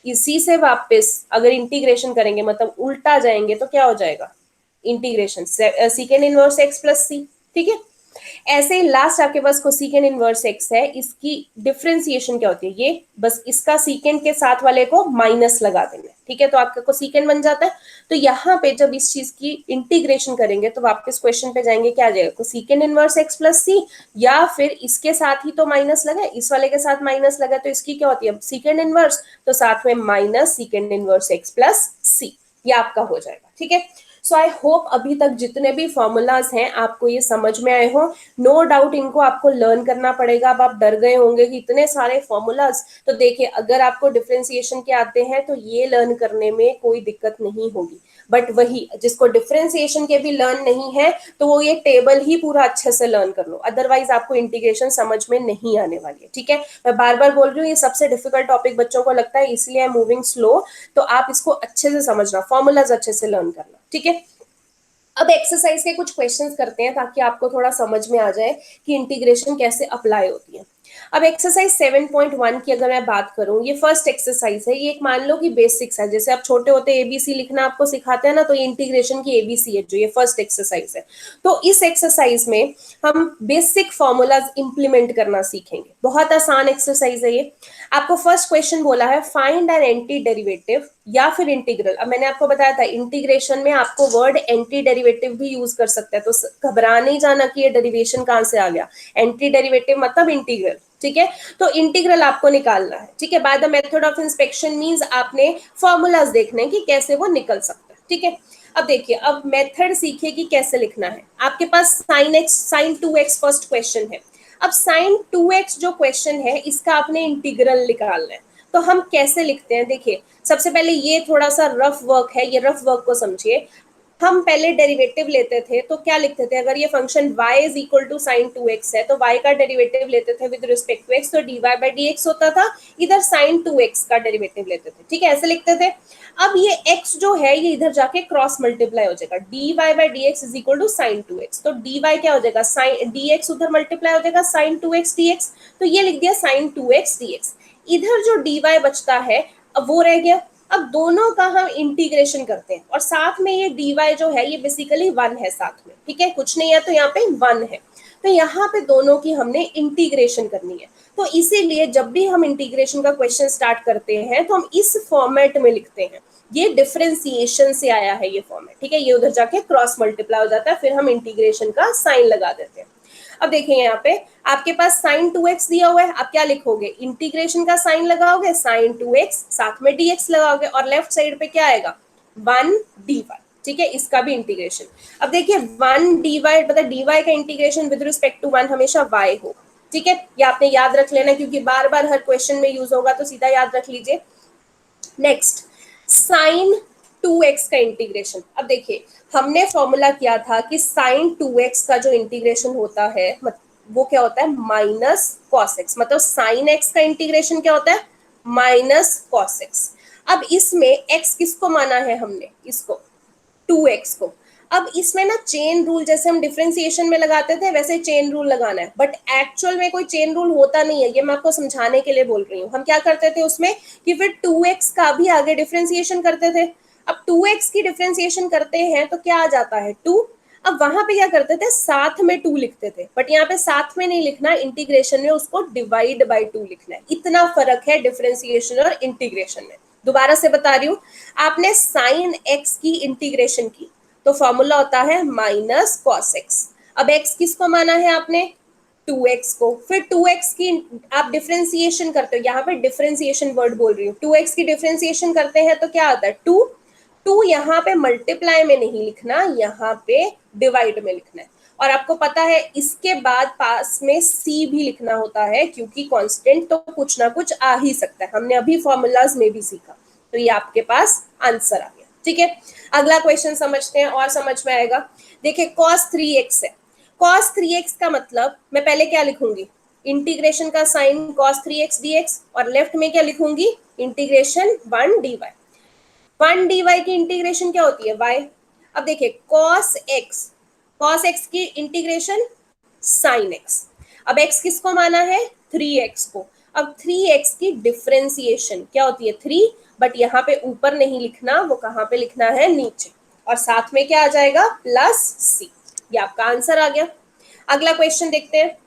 इसी से वापस अगर इंटीग्रेशन करेंगे मतलब उल्टा जाएंगे तो क्या हो जाएगा, integration secant inverse x plus C, ठीक है। ऐसे ही लास्ट आपके पास कोसेकेंड इनवर्स एक्स है, इसकी डिफरेंशिएशन क्या होती है, ये बस इसका सीकेंड के साथ वाले को माइनस लगा देंगे, ठीक है, तो आपका कोसेकेंड बन जाता है। तो यहाँ पे जब इस चीज की इंटीग्रेशन करेंगे तो वापस क्वेश्चन पे जाएंगे, क्या आ जाएगा, cosecant inverse x plus C, या फिर इसके साथ ही तो माइनस लगा, इस वाले के साथ माइनस लगा तो इसकी क्या होती है सीकेंड इनवर्स, तो साथ में minus secant inverse x plus C, ये आपका हो जाएगा, ठीक है। सो आई होप अभी तक जितने भी फॉर्मूलाज हैं आपको ये समझ में आए हो। नो डाउट इनको आपको लर्न करना पड़ेगा। अब आप डर गए होंगे कि इतने सारे फॉर्मूलाज, तो देखिए अगर आपको डिफरेंशिएशन के आते हैं तो ये लर्न करने में कोई दिक्कत नहीं होगी, बट वही जिसको डिफरेंशिएशन के भी लर्न नहीं है तो वो ये टेबल ही पूरा अच्छे से लर्न कर लो, अदरवाइज आपको इंटीग्रेशन समझ में नहीं आने वाली है, ठीक है। मैं बार बार बोल रही हूँ ये सबसे डिफिकल्ट टॉपिक बच्चों को लगता है, इसलिए आई एम मूविंग स्लो, तो आप इसको अच्छे से समझना, फॉर्मूलाज अच्छे से लर्न करना, ठीक है। अब एक्सरसाइज के कुछ क्वेश्चंस करते हैं ताकि आपको थोड़ा समझ में आ जाए कि इंटीग्रेशन कैसे अप्लाई होती है। अब एक्सरसाइज 7.1 की अगर मैं बात करूं, ये फर्स्ट एक्सरसाइज है, ये एक मान लो कि बेसिक्स है, जैसे आप छोटे होते एबीसी लिखना आपको सिखाते हैं ना, तो ये इंटीग्रेशन की एबीसी है जो ये फर्स्ट एक्सरसाइज है। तो इस एक्सरसाइज में हम बेसिक फॉर्मूलाज इंप्लीमेंट करना सीखेंगे, बहुत आसान एक्सरसाइज है ये। आपको फर्स्ट क्वेश्चन बोला है फाइंड एन एंटी डेरिवेटिव या फिर इंटीग्रल। अब मैंने आपको बताया था इंटीग्रेशन में आपको वर्ड एंटी डेरिवेटिव भी यूज कर सकते हैं, तो घबरा नहीं जाना कि ये डेरिवेशन कहां से आ गया, एंटी डेरिवेटिव मतलब इंटीग्रल, ठीक है। तो इंटीग्रल आपको निकालना है, ठीक है। By the method of inspection means आपने फॉर्मूलाज देखने कि कैसे वो निकल सकता है, ठीक है। अब देखिए, अब मेथड सीखिए कि कैसे लिखना है। आपके पास sine x sine 2x first question है। अब साइन 2x जो क्वेश्चन है इसका आपने इंटीग्रल निकालना है, तो हम कैसे लिखते हैं, देखिए सबसे पहले ये थोड़ा सा रफ वर्क है, ये रफ वर्क को समझिए। हम पहले डेरिवेटिव लेते थे तो क्या लिखते थे, अगर ये function y is equal to sine 2x है तो y का डेरिवेटिव लेते थे विद रिस्पेक्ट टू x, तो dy बाई dx होता था, इधर साइन 2x का डेरिवेटिव लेते थे, ठीक है, ऐसे लिखते थे। अब ये x जो है ये इधर जाके क्रॉस मल्टीप्लाई हो जाएगा, dy by dx is equal to sine 2x, तो dy क्या हो जाएगा, साइन dx उधर मल्टीप्लाई हो जाएगा साइन 2x dx, तो ये लिख दिया साइन 2x dx। इधर जो dy बचता है अब वो रह गया। अब दोनों का हम इंटीग्रेशन करते हैं और साथ में ये dy जो है ये बेसिकली 1 है साथ में, ठीक है, कुछ नहीं है तो यहाँ पे 1 है, तो यहाँ पे दोनों की हमने इंटीग्रेशन करनी है। तो इसीलिए जब भी हम इंटीग्रेशन का क्वेश्चन स्टार्ट करते हैं तो हम इस फॉर्मेट में लिखते हैं, ये डिफरेंशिएशन से आया है ये फॉर्मेट, ठीक है, ये उधर जाके क्रॉस मल्टीप्लाई हो जाता है, फिर हम इंटीग्रेशन का साइन लगा देते हैं। अब देखिए यहाँ पे आपके पास साइन 2x दिया हुआ है, आप क्या लिखोगे, इंटीग्रेशन का साइन लगाओगे, साइन 2x साथ में dx लगाओगे और लेफ्ट साइड पे क्या आएगा 1 dy, ठीक है, इसका भी इंटीग्रेशन। अब देखिए 1 dy मतलब dy का इंटीग्रेशन विद रिस्पेक्ट टू 1 हमेशा y होगा, ठीक है, ये आपने याद रख लेना क्योंकि बार बार हर क्वेश्चन में यूज होगा, तो सीधा याद रख लीजिए। नेक्स्ट साइन 2x का इंटीग्रेशन। अब देखिए हमने फॉर्मूला किया था कि साइन 2x का जो इंटीग्रेशन होता है वो क्या होता है माइनस कॉस एक्स, मतलब साइन x का इंटीग्रेशन क्या होता है माइनस कॉस एक्स। अब इसमें x किसको माना है हमने, इसको 2x को। अब इसमें ना चेन रूल जैसे हम डिफरेंशिएशन में लगाते थे वैसे चेन रूल लगाना है, बट एक्चुअल में कोई चेन रूल होता नहीं है, ये मैं आपको समझाने के लिए बोल रही हूँ। हम क्या करते थे उसमें कि फिर 2x का भी आगे डिफरेंशिएशन करते थे। अब 2x की डिफरेंशिएशन करते हैं तो क्या आ जाता है 2। अब वहां पे क्या करते थे साथ में 2 लिखते थे, बट यहाँ पे साथ में नहीं लिखना, इंटीग्रेशन में उसको डिवाइड बाय 2 लिखना है। इतना फर्क है डिफरेंशिएशन और इंटीग्रेशन में, दोबारा से बता रही हूँ, आपने साइन एक्स की इंटीग्रेशन की तो फॉर्मूला होता है माइनस कॉस एक्स। अब एक्स किसको माना है आपने, 2x को, फिर 2x की आप डिफरेंशिएशन करते हो, यहाँ पे डिफरेंशिएशन वर्ड बोल रही हूँ, 2x की डिफरेंशिएशन करते हैं तो क्या आता है 2, 2 यहाँ पे मल्टीप्लाई में नहीं लिखना, यहाँ पे डिवाइड में लिखना है। और आपको पता है इसके बाद पास में c भी लिखना होता है, क्योंकि कांस्टेंट तो कुछ ना कुछ आ ही सकता है, हमने अभी फॉर्मूलाज में भी सीखा। तो ये आपके पास आंसर आ गया, ठीक है। अगला क्वेश्चन समझते हैं और समझ में आएगा। देखिए cos 3x है, cos 3x का मतलब मैं पहले क्या लिखूंगी, इंटीग्रेशन का साइन cos 3x dx, और लेफ्ट में क्या लिखूंगी, इंटीग्रेशन 1 dy। 1 dy की इंटीग्रेशन क्या होती है y। अब देखिए cos x की इंटीग्रेशन sin x। अब x किसको माना है, 3x को। अब 3x की डिफरेंशिएशन क्या होती है 3, बट यहाँ पे ऊपर नहीं लिखना, वो कहाँ पे लिखना है, नीचे, और साथ में क्या आ जाएगा, प्लस c। ये आपका आंसर आ गया। अगला क्वेश्चन देखते हैं।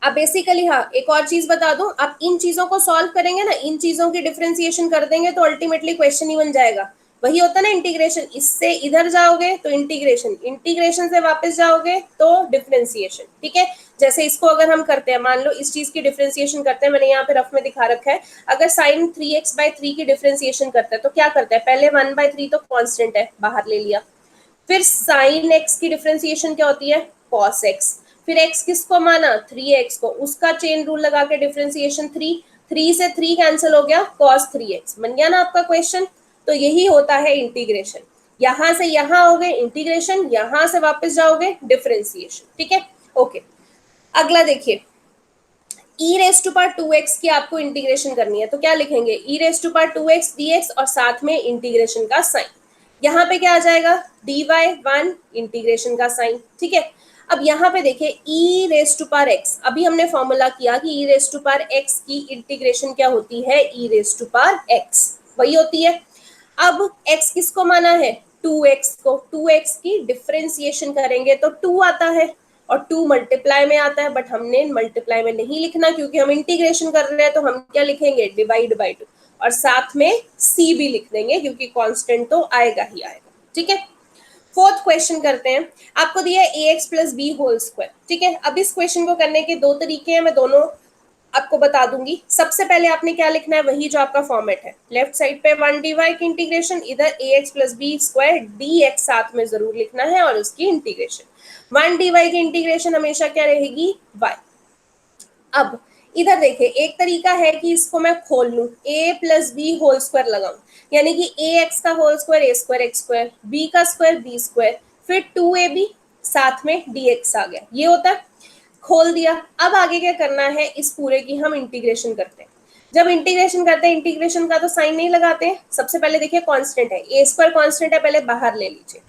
अब बेसिकली हाँ एक और चीज बता दूं, आप इन चीजों को सॉल्व करेंगे ना, इन चीजों की डिफरेंशिएशन कर देंगे तो अल्टीमेटली क्वेश्चन ही बन जाएगा। वही होता है ना इंटीग्रेशन, इससे इधर जाओगे तो इंटीग्रेशन, इंटीग्रेशन से वापस जाओगे तो डिफरेंशिएशन, ठीक है। जैसे इसको अगर हम करते हैं, मान लो इस चीज की डिफरेंशिएशन करते हैं, मैंने यहाँ पे रफ में दिखा रखा है, अगर साइन 3x/3 की डिफरेंशिएशन करते हैं तो क्या करते हैं, पहले 1/3 तो कांस्टेंट है, बाहर ले लिया, फिर साइन एक्स की डिफरेंशिएशन क्या होती है, कॉस एक्स, फिर एक्स किसको माना, 3x को, उसका चेन रूल लगा के डिफरेंशिएशन 3, 3 से 3 कैंसिल हो गया, cos 3x बन गया ना आपका क्वेश्चन। तो यही होता है इंटीग्रेशन, यहां से यहां हो गए इंटीग्रेशन, यहां से वापस जाओगे डिफरेंशिएशन, ठीक है। ओके, अगला देखिए, e raise to power 2x की आपको इंटीग्रेशन करनी है तो क्या लिखेंगे, e raise to power 2x dx और साथ में इंटीग्रेशन का साइन। यहाँ पे क्या आ जाएगा, dy 1 इंटीग्रेशन का साइन, ठीक है। अब यहाँ पे देखिए e raise to power x, अभी हमने फॉर्मूला किया कि e raise to power x की इंटीग्रेशन क्या होती है, e raise to power x वही होती है। अब x किसको माना है, 2x को, 2x की डिफरेंशिएशन करेंगे तो 2 आता है, और 2 मल्टीप्लाई में आता है, बट हमने मल्टीप्लाई में नहीं लिखना क्योंकि हम इंटीग्रेशन कर रहे हैं, तो हम क्या लिखेंगे, डिवाइड बाय 2, और साथ में c भी लिख देंगे क्योंकि कांस्टेंट तो आएगा ही आएगा, ठीक है। फोर्थ क्वेश्चन करते हैं, आपको दिया है ax plus B whole square, ठीक है। अब इस क्वेश्चन को करने के दो तरीके हैं, मैं दोनों आपको बता दूंगी। सबसे पहले आपने क्या लिखना है, वही जो आपका फॉर्मेट है, लेफ्ट साइड पे 1 dy की इंटीग्रेशन, इधर ax plus B square dx साथ में जरूर लिखना है, और उसकी इंटीग्रेशन 1 dy की इंटीग्रेशन हमेशा क्या रहेगी, y। अब इधर देखिए एक तरीका है कि इसको मैं खोल लूं, a plus B whole square लगाऊं, यानी कि ax का whole square a square x square, b का स्क्वायर b स्क्वायर, फिर 2ab साथ में dx आ गया, ये होता है। खोल दिया, अब आगे क्या करना है, इस पूरे की हम इंटीग्रेशन करते हैं। जब इंटीग्रेशन करते हैं, इंटीग्रेशन का तो साइन नहीं लगाते हैं, सबसे पहले देखिए कांस्टेंट है, a स्क्वायर कांस्टेंट है, पहले बाहर ले लीजिए।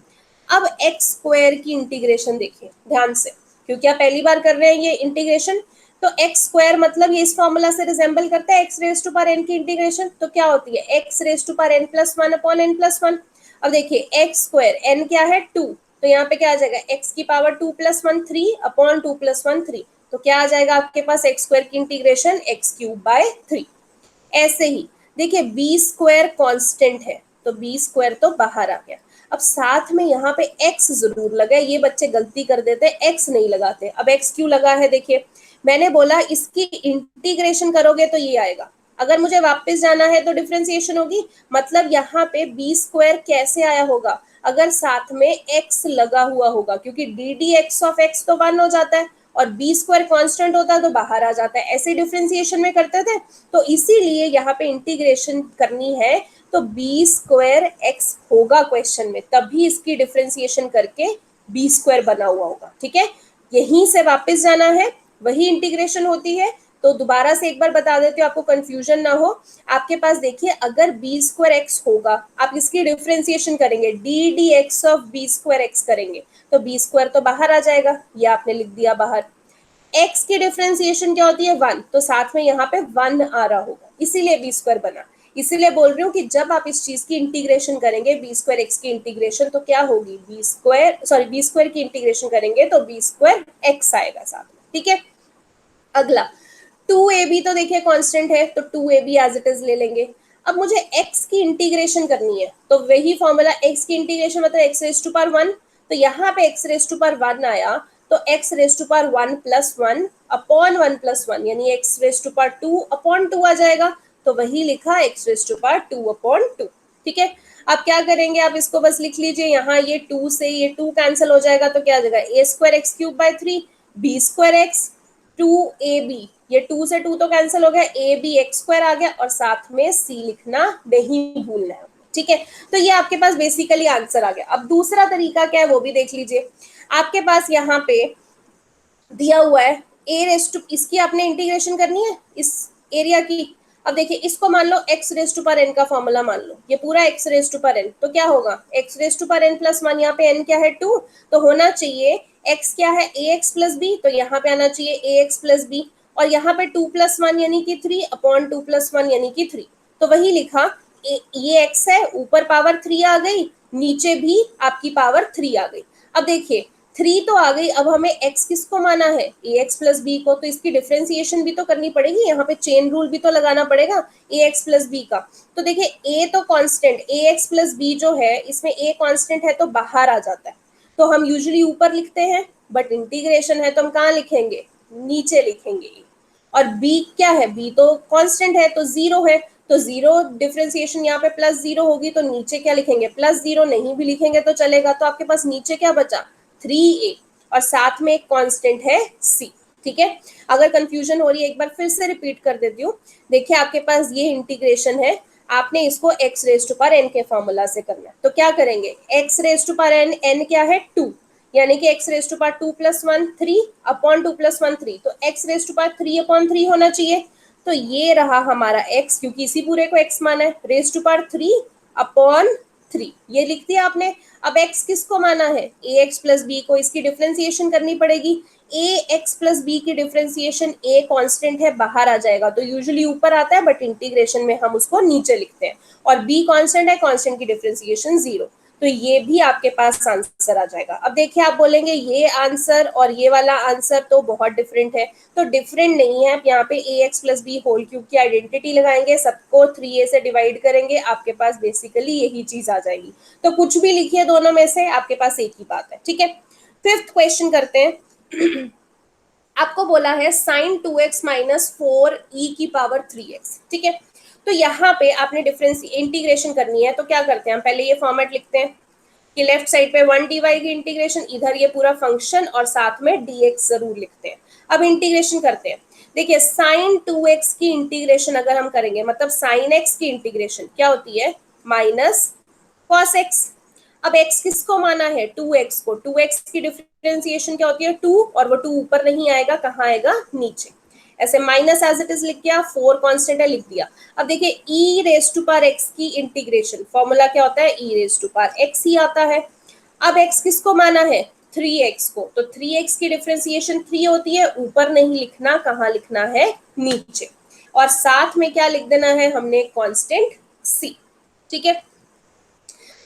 अब एक्स स्क्वायर की इंटीग्रेशन देखिए ध्यान से, क्योंकि आप पहली बार कर रहे हैं ये इंटीग्रेशन, तो एक्स स्क्वायर मतलब ये इस फॉर्मूला से रिजेंबल करता है X raise to power N की इंटीग्रेशन, तो क्या होती है X raise to power N plus 1 upon N plus 1। अब देखिए एक्स स्क्वायर एन क्या है 2, तो यहाँ पे क्या आ जाएगा एक्स की पावर 2 प्लस 1 3 अपॉन 2 प्लस 1 3, तो क्या आ जाएगा आपके पास एक्स स्क्वायर की इंटीग्रेशन एक्स क्यूब बाय 3। ऐसे ही देखिए बी स्क्वायर कॉन्स्टेंट है, तो बी स्क्वायर तो बाहर आ गया। अब साथ में यहाँ पे x जरूर लगा, ये बच्चे गलती कर देते हैं, x नहीं लगाते। अब x क्यों लगा है, देखिए मैंने बोला इसकी इंटीग्रेशन करोगे तो ये आएगा, अगर मुझे वापस जाना है तो डिफरेंशिएशन होगी, मतलब यहाँ पे बी स्क्वायर कैसे आया होगा, अगर साथ में x लगा हुआ होगा, क्योंकि D D X of x तो 1 हो जाता है, और बी स्क्वायर कॉन्स्टेंट होता है तो बाहर आ जाता है, ऐसे डिफरेंशिएशन में करते थे। तो इसीलिए यहाँ पे इंटीग्रेशन करनी है तो बी स्क्वायर एक्स होगा क्वेश्चन में, तभी इसकी डिफरेंशिएशन करके बी स्क्वायर बना हुआ होगा, ठीक है। यहीं से वापस जाना है, वही इंटीग्रेशन होती है। तो दोबारा से एक बार बता देती हूँ आपको कंफ्यूजन ना हो। आपके पास देखिए अगर बी स्क्वायर एक्स होगा, आप इसकी डिफरेंशिएशन करेंगे, D D X of B square X करेंगे, तो बी स्क्वायर तो बाहर आ जाएगा, ये आपने लिख दिया बाहर। x की डिफरेंशिएशन क्या होती है 1, तो साथ में यहाँ पे 1 आ रहा होगा, इसीलिए बी स्क्वायर बना। इसीलिए बोल रही हूँ कि जब आप इस चीज की इंटीग्रेशन करेंगे, बी स्क्वायर एक्स की इंटीग्रेशन, तो क्या होगी बी स्क्वायर की इंटीग्रेशन करेंगे तो बी स्क्वायर एक्स आएगा साथ में, ठीक है। अगला 2ab तो देखिए कांस्टेंट है, तो 2ab एज इट इज ले लेंगे। अब मुझे x की इंटीग्रेशन करनी है, तो वही फॉर्मूला, x की इंटीग्रेशन मतलब x रेज टू पावर 1, तो यहाँ पे x रेज टू पावर 1 आया, तो x raise to power 1 plus 1 upon 1 plus 1 यानी x raise to power 2 upon 2 आ जाएगा, तो वही लिखा x raise to power 2 upon 2। ठीक है, अब क्या करेंगे, आप इसको बस लिख लीजिए, यहाँ ये 2 से ये 2 कैंसिल हो जाएगा, तो क्या आ जाएगा a square x cube by 3 b square x 2ab, ये 2 से 2 तो कैंसिल हो गया, ab एक्स स्क्वायर आ गया, और साथ में c लिखना नहीं भूलना है। ठीक है, तो ये आपके पास बेसिकली आंसर आ गया। अब दूसरा तरीका क्या है वो भी देख लीजिए। आपके पास यहाँ पे दिया हुआ है a रेस टू, इसकी आपने इंटीग्रेशन करनी है इस एरिया की। अब देखिए इसको मान लो x रेस टू पर n का फॉर्मूला मान लो, ये पूरा x रेस टू पर n, तो क्या होगा x रेस टू पर n प्लस 1, यहाँ पे n क्या है 2, तो होना चाहिए x क्या है ax प्लस b, तो यहाँ पे आना चाहिए ax प्लस b, और यहाँ पे 2 प्लस 1 यानी कि 3 अपॉन 2 प्लस 1 यानी कि 3, तो वही लिखा ये x है, ऊपर पावर 3 आ गई, नीचे भी आपकी पावर 3 आ गई। अब देखिए 3 तो आ गई, अब हमें x किसको माना है ax प्लस b को, तो इसकी डिफरेंशिएशन भी तो करनी पड़ेगी, यहाँ पे चेन रूल भी तो लगाना पड़ेगा ax प्लस b का। तो देखिए a तो कांस्टेंट, ax प्लस b जो है इसमें a कांस्टेंट है तो बाहर आ जाता है, तो हम यूजुअली ऊपर लिखते हैं, बट इंटीग्रेशन है तो हम कहाँ लिखेंगे, नीचे लिखेंगे। और b क्या है, b तो कांस्टेंट है तो 0 है, तो 0 डिफरेंशिएशन यहाँ पे प्लस 0 होगी, तो नीचे क्या लिखेंगे प्लस 0, नहीं भी लिखेंगे तो चलेगा, तो आपके पास नीचे क्या बचा 3a, और साथ में एक कांस्टेंट है c। ठीक है, अगर कंफ्यूजन हो रही है एक बार फिर से रिपीट कर देती हूँ। देखिए आपके पास ये इंटीग्रेशन है, आपने इसको x raise to power n के फॉर्मूला से करना है, तो क्या करेंगे x raise to power n, n क्या है 2, यानी कि x raise to power 2 plus 1 3 upon 2 plus 1 3, तो x raise to power 3 upon 3 होना चाहिए, तो ये रहा हमारा x, क्योंकि इसी पूरे को x माना है, रेज टू पावर 3 अपॉन 3 ये लिख दिया आपने। अब x किसको माना है ax प्लस b को, इसकी डिफरेंशिएशन करनी पड़ेगी, ax प्लस b की डिफरेंशिएशन a कांस्टेंट है बाहर आ जाएगा, तो यूजुअली ऊपर आता है बट इंटीग्रेशन में हम उसको नीचे लिखते हैं, और b कांस्टेंट है, कांस्टेंट की डिफरेंशिएशन 0, तो ये भी आपके पास आंसर आ जाएगा। अब देखिए आप बोलेंगे ये आंसर और ये वाला आंसर तो बहुत डिफरेंट है, तो डिफरेंट नहीं है, आप यहाँ पे ax plus B whole cube की आइडेंटिटी लगाएंगे, सबको 3a से डिवाइड करेंगे, आपके पास बेसिकली यही चीज आ जाएगी, तो कुछ भी लिखिए दोनों में से आपके पास एक ही बात है। ठीक है, फिफ्थ क्वेश्चन करते हैं। आपको बोला है साइन 2x माइनस 4e की पावर 3x। ठीक है, तो यहाँ पे आपने डिफरेंस इंटीग्रेशन करनी है, तो क्या करते हैं हम पहले ये फॉर्मेट लिखते हैं कि लेफ्ट साइड पे 1dy की इंटीग्रेशन, इधर ये पूरा फंक्शन और साथ में dx जरूर लिखते हैं। अब इंटीग्रेशन करते हैं, देखिए साइन 2x की इंटीग्रेशन अगर हम करेंगे, मतलब साइन x की इंटीग्रेशन क्या होती है माइनस कॉस x। अब x किसको माना है 2x को, 2x की डिफरेंशिएशन क्या होती है 2, और वो 2 ऊपर नहीं आएगा, कहाँ आएगा नीचे, ऐसे माइनस एज इट इज लिख दिया, 4 कांस्टेंट है लिख दिया। अब देखिए e raise to power x की इंटीग्रेशन फॉर्मूला क्या होता है e raise to power x ही आता है। अब x किसको माना है 3x को, तो 3x की डिफरेंशिएशन 3 होती है, ऊपर नहीं लिखना, कहाँ लिखना है नीचे, और साथ में क्या लिख देना है हमने कांस्टेंट c। ठीक है,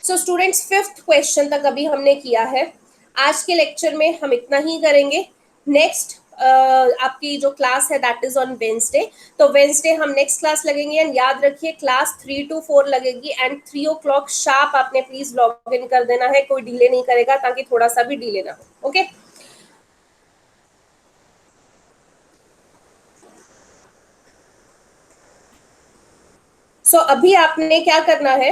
सो स्टूडेंट्स फिफ्थ क्वेश्चन तक अभी हमने किया है, आज के लेक्चर में हम इतना ही करेंगे। नेक्स्ट आपकी जो क्लास है दैट इज ऑन वेंसडे, तो वेंसडे हम नेक्स्ट क्लास लगेंगे, एंड याद रखिए क्लास 3 to 4 लगेगी, एंड 3 o'clock शार्प आपने प्लीज लॉग इन कर देना है, कोई डिले नहीं करेगा ताकि थोड़ा सा भी डिले ना हो। ओके, सो अभी आपने क्या करना है,